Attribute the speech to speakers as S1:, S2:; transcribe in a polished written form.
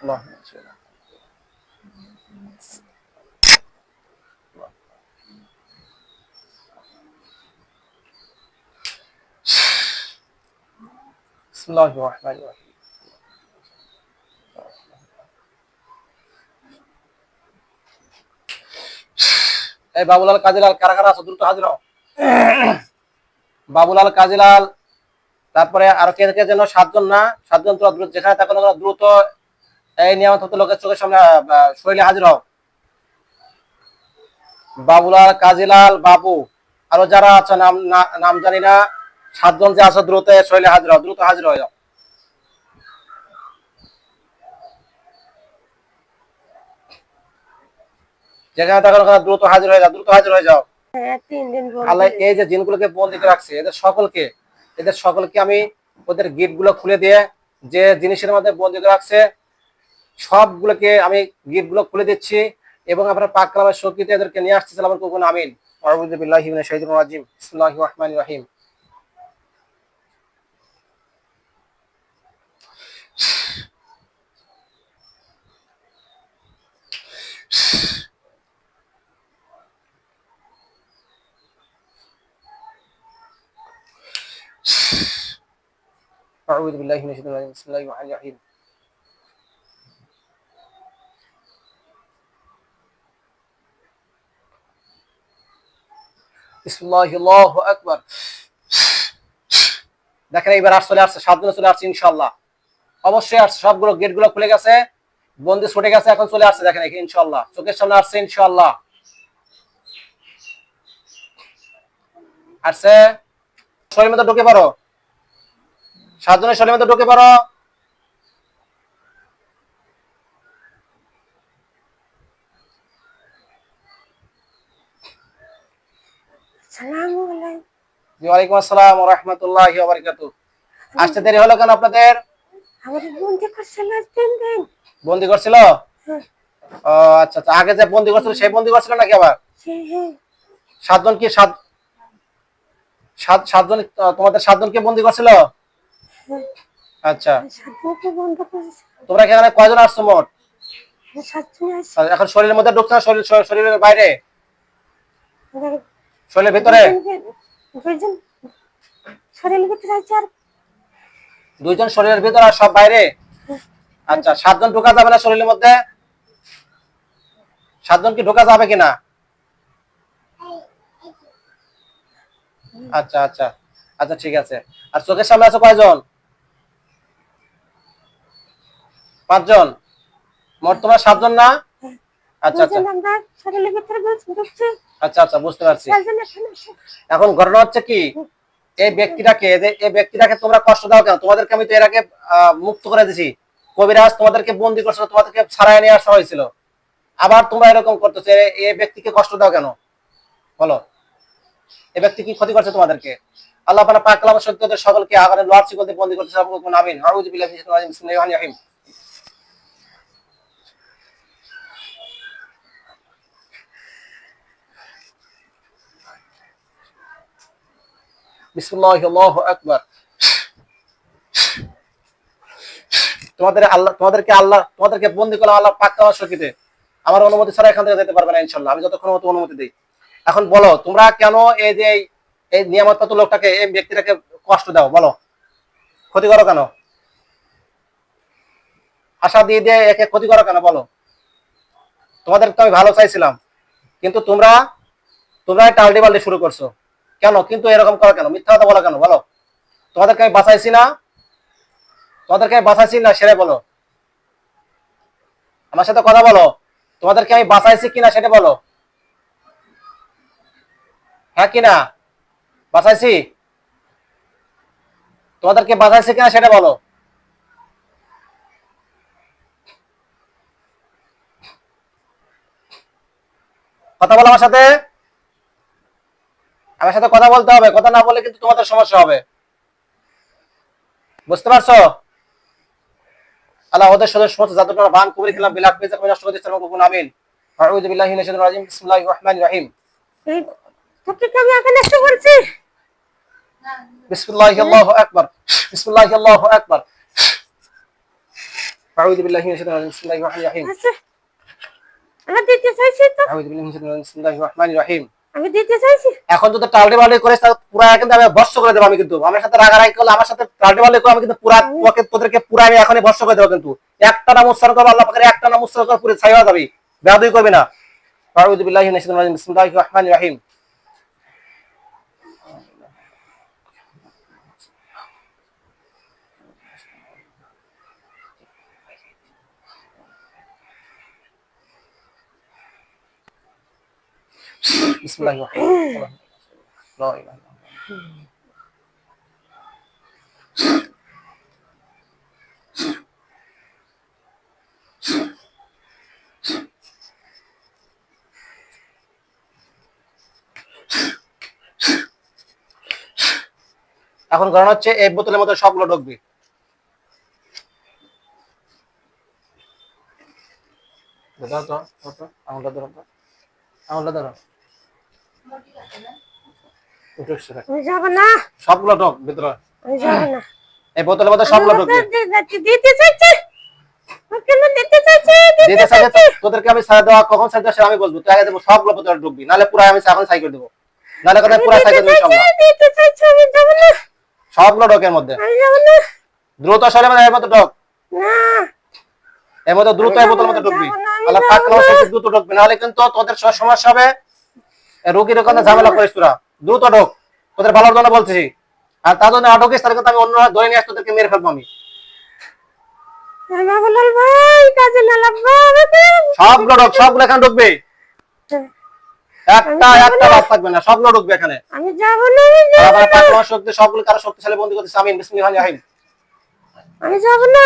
S1: বিসমিল্লাহির রহমানির রহিম। এই বাবুলাল কাজীলাল কারা কারা আছো দ্রুত হাজির হও। বাবুলাল কাজীলাল, তারপরে আর কে কে যেন সাতজন, না সাতজন, তো দ্রুত যেখানে থাকো না দ্রুত এই নিয়ামত লোকের চোখের সামনে শরীরে হাজির হও। বাবুলাল কাজীলাল বাবু, আরো যারা আছে নাম নাম জানি না, সাতজন যে আছো দ্রুত শরীরে হাজির হও, দ্রুত হাজির হয়ে যাও। যেখানে থাকো না দ্রুত হাজির হয়ে যাও, দ্রুত হাজির হয়ে যাও। আল্লাহ এই যে জিনগুলোকে বন্দি করে রাখছে, এদের সকলকে আমি ওদের গেট গুলো খুলে দিয়ে, যে জিনিসের মধ্যে বন্দি করে রাখছে সবগুলোকে আমি গেট গুলো খুলে দিচ্ছি, এবং আপনার পাক কালামের শক্তিতে এদেরকে নিয়ে আসছি। সালাম আলাইকুম, আমিন। আউযু বিল্লাহি মিনাশ শাইতানির রাজিম। বিসমিল্লাহির রহমানির রহিম। আউযু বিল্লাহি মিনাশ শাইতানির রাজিম। বিসমিল্লাহির রহমানির রহিম। বিসমিল্লাহি, আল্লাহু আকবার। দেখেন এইবার চলে আসছে, সাতজনে চলে আসছে ইনশাআল্লাহ, অবশ্যই আসছে। সবগুলো গেট গুলো খুলে গেছে, বন্দি ছুটে গেছে, এখন চলে আসছে। দেখেন ইনশাআল্লাহ চোখের সামনে আসছে ইনশাআল্লাহ, আসছে। শরীরের মধ্যে ঢুকে পারো, সাতজনের শরীরের মধ্যে ঢুকে পারো। ওয়ালাইকুম আসসালাম ওয়া রাহমাতুল্লাহি ওয়া বারাকাতুহু। আসতে দেরি হলো কেন আপনাদের? বন্দি করছিল। ও আচ্ছা আচ্ছা, আগে যে বন্দি করছিল সেই বন্দি করছিল নাকি আবার? সাতজন কি সাতজন তোমাদের সাতজনকে বন্দি করছিল? আচ্ছা, তোমরা এখানে কয়জন আসছো মোট? এখন শরীরের মধ্যে ঢুকছে না শরীরের বাইরে? শরীরের ভিতরে দুইজন শরীরের ভিতরে আর সব বাইরে। আচ্ছা, সাতজন ঢোকা যাবে না শরীরের মধ্যে? সাতজন কি ঢোকা যাবে কিনা? আচ্ছা আচ্ছা আচ্ছা, ঠিক আছে। আর চোখের সামনে আছে কয়জন? পাঁচজন। মোট তোমরা সাতজন না? আচ্ছা আচ্ছা আচ্ছা আচ্ছা, বুঝতে পারছি। এখন ঘটনা হচ্ছে কি, এই ব্যক্তিটাকে তোমরা কষ্ট দাও কেন? তোমাদেরকে আমি তো এর আগে মুক্ত করে দিছি। কবিরাজ তোমাদেরকে বন্দি করছিল, তোমাদেরকে ছাড়াই নিয়ে আসা হয়েছিল, আবার তোমরা এরকম করতেছো। এই ব্যক্তিকে কষ্ট দাও কেন বলো? এই ব্যক্তি কি ক্ষতি করছে তোমাদেরকে? আল্লাহ আপনার পাক কালামের শক্তি ওদের সকলকে আগামী লর্ড শিকলতে বন্দি করতে সাহায্য করুন, আমিন। আউযু বিল্লাহি মিনাশ শাইতানির রাজিম। বিসমিল্লাহির রহমানির রহিম। বিসমিল্লাহি, আল্লাহু আকবার। তোমাদেরকে বন্দি করলাম আল্লাহ পাক কালামের শক্তিতে। আমার অনুমতি ছাড়া এখান থেকে যেতে পারবে না ইনশাআল্লাহ, আমি যতক্ষণ অনুমতি দিই। এখন বলো তোমরা কেন এই যে এই নিয়ামতপ্রাপ্ত লোকটাকে, এই ব্যক্তিটাকে কষ্ট দাও? বলো, ক্ষতি করো কেন? আশা দিয়ে দিয়ে একে ক্ষতি করো কেন বলো? তোমাদের তো আমি ভালো চাইছিলাম, কিন্তু তোমরা টাল্টি বাল্টি শুরু করছো কেন? কিন্তু এরকম করো কেন? মিথ্যা কথা বলো কেন বলো? তোমাদেরকে আমি বাঁচাইছি না? সেটাই বলো, আমার সাথে কথা বলো। তোমাদেরকে আমি বাঁচাইছি কিনা সেটা বলো। হ্যাঁ কিনা? বাঁচাইছি? তোমাদেরকে বাঁচাইছি কিনা সেটা বলো। কথা বলো আমার সাথে, আমার সাথে কথা বলতে হবে, কথা না বললে কিন্তু তোমাদের সমস্যা হবে, বুঝতে পারছো? আল্লাহ ওদের সাথে সমস্ত জাদুকর বান কুবরি খেলাম বিলাপ পেজা কই নষ্ট করে দিতে পারবো না, আমিন। আউযু বিল্লাহি মিনাশ শাইতানির রাজিম। বিসমিল্লাহির রহমানির রহিম। তোকে আমি আগে নষ্ট করেছি। বিসমিল্লাহি, আল্লাহু আকবার। বিসমিল্লাহি, আল্লাহু আকবার। আউযু বিল্লাহি মিনাশ শাইতানির রাজিম বিসমিল্লাহির রহমানির রহিম
S2: আচ্ছা আমি দিতে চাইছি তো
S1: আউযু বিল্লাহি মিনাশ শাইতানির রাজিম বিসমিল্লাহির রহমানির রহিম
S2: আমি দিতে চাইছি
S1: এখন যদি টালটে বাল্টে করিস তাহলে পুরা কিন্তু আমি ভস্ম করে দেবো আমি কিন্তু আমার সাথে রাগারাগি করলে আমার সাথে টালটে বাল্টে করে আমি কিন্তু পুরা তোদেরকে পুরা আমি এখনই ভস্ম করে দেবো কিন্তু একটা নাম উচ্চারণ করবো আল্লাহ পাকের একটা নাম উচ্চারণ করে পুরো ছাই হয়ে যাবে বেয়াদবি করবি না আউযু বিল্লাহি মিনাশ শাইতানির রাজিম বিসমিল্লাহির রহমানির রহিম বিসমিল্লাহির রহমানির রহিম লা ইলাহা ইল্লাল্লাহ এখন গণনা হচ্ছে এই বোতলের মধ্যে সবগুলো ঢুকবে দাও তো আঙুলটা ধরো আঙুলটা ধরো
S2: আমি যাব না
S1: সবগুলো ঢোক ভিতরে
S2: আমি যাব না
S1: এই বোতলের মধ্যে সবগুলো ঢুকবে
S2: দিতে চাইছি কেন দিতে চাইছি
S1: দিতে চাইছে তোদেরকে আমি ছাড় দেওয়া কখন ছাড় দেওয়া আমি বলবো তুই আগে দেবো সবগুলো বোতলে ঢুকবি নাহলে পুরো আমি এখন সাইকেল দেবো নাহলে কথা পুরো সাইকেল দেবো
S2: দিতে চাইছি আমি যাব না
S1: সবগুলো ঢোকের মধ্যে
S2: আমি যাব না
S1: দ্রুত সরে মানে এর মধ্যে ঢোক
S2: না
S1: এর মধ্যে দ্রুত এই বোতলের মধ্যে ঢুকবি আল্লাহ পাক দ্রুত ঢুকবি নাহলে কিন্তু তোদের সমস্যা হবে রোগীর ওখানে ঝামেলা করিস তোরা দ্রুত ঢোক তোদের ভালোর জন্য বলছি আর তা যদি আটকিস তাহলে কিন্তু আমি অন্য ধরে নিয়ে আসতে তোদেরকে মেরে ফেলবো আমি
S2: বাবুলাল ভাই কাজে না লাগবে
S1: সবগুলো ঢোক সবগুলো এখানে ঢুকবে একটা বাদ থাকবে না সবগুলো ঢুকবে এখানে
S2: আমি যাব না
S1: আবার পাক শক্তি সবগুলো কারো শক্তিশালী বন্দী করতেছে আমিন বিসমিল্লাহির রহমানির রহিম
S2: আমি যাব না